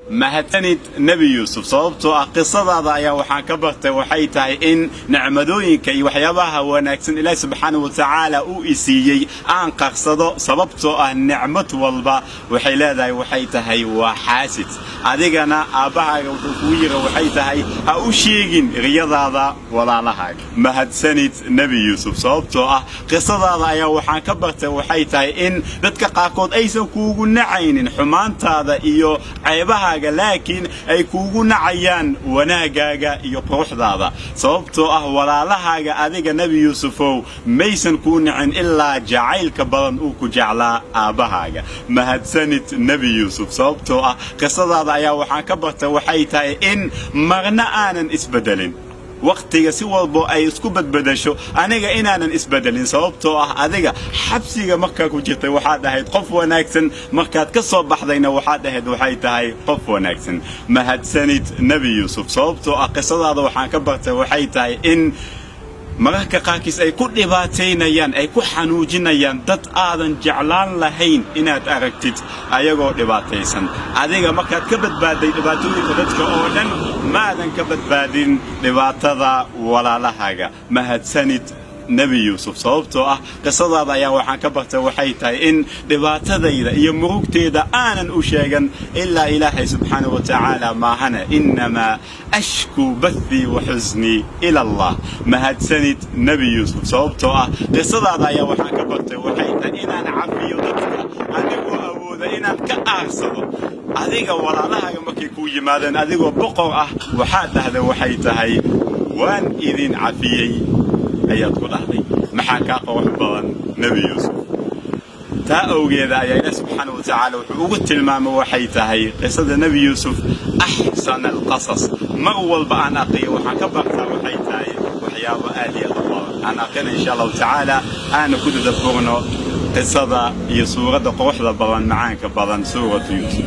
mahadsanid nebi yuusuf sababtoo ah qisadaada ayaa waxaan ka bartay waxay tahay in nicmadooyinka iyo waxyaabaha wanaagsan ilaahay subxaanahu wa tacaala uu isiiyey aan qarsado sababtoo ah nicmad walba waxay leedahay waxay tahay waa xaasid adigana aabbahaaga wuxuu kugu yiri waxay tahay ha u sheegin riyadaada walaalahaaga mahadsanid nebi yuusuf sababtoo ah qisadaada ayaa waxaan ka bartay waxay tahay in dadka qaarkood aysan kuugu nacaynin xumaantaada iyo ceebaha laakiin ay kuugu nacayaan wanaagaaga iyo quruxdaada sababtoo ah walaalahaaga adiga nebi yuusufow maysan kuu nicin ilaa jacaylka badan uu ku jeclaa aabbahaaga mahadsanid nebi yuusuf sababtoo ah qisadaada ayaa waxaan ka bartay waxay tahay in marna aanan isbedelin waqtiga si walbo ay isku badbadasho aniga inaanan isbedelin sababtoo ah adiga xabsiga markaa ku jirtay waxaad ahayd qof wanaagsan markaad ka soo baxdayna waxaad ahayd waxay tahay qof wanaagsan mahadsanid nebi yuusuf sababtoo ah qisadaada waxaan ka bartay waxay tahay in mararka qaarkiis ay ku dhibaataynayaan ay ku xanuujinayaan dad aadan jeclaan lahayn inaad aragtid ayagoo dhibaataysan adiga markaad ka badbaaday dhibaatooyinka dadka oo dhan maadan ka badbaadin dhibaatada walaalahaaga mahadsanid nebi yuusuf sababtoo ah qisadaada ayaa waxaan ka bartay waxay tahay in dhibaatadayda iyo murugteeda aanan u sheegan ilaa ilaahay subxaanahu wa tacaala maahana innamaa ashku bathii wa xusnii ila allah mahadsanid nebi yuusuf sababtoo ah qisadaada ayaa waxaan ka bartay waxay tahay inaan cafiyo dadka anigoo awooda inaan ka aarsado adiga walaalahaaga markay kuu yimaadeen adigoo boqor ah waxaad dhahda waxay tahay waan idin cafiyey ayaad ku dhahday maxaa kaa qurux badan nebi yuusuf taa awgeeda ayaa ilaah subxaanahu wa tacaala wuxuu ugu tilmaamay waxay tahay qisada nebi yuusuf axsana alqasas mar walba aan aqriyo waxaan ka bartaa waxay tahay waxyaabo aad iyo aad u badan aan aqrina insha allahu tacaala aana ku tadabburno qisada iyo suuradda quruxda badan macaanka badan suuratu yuusuf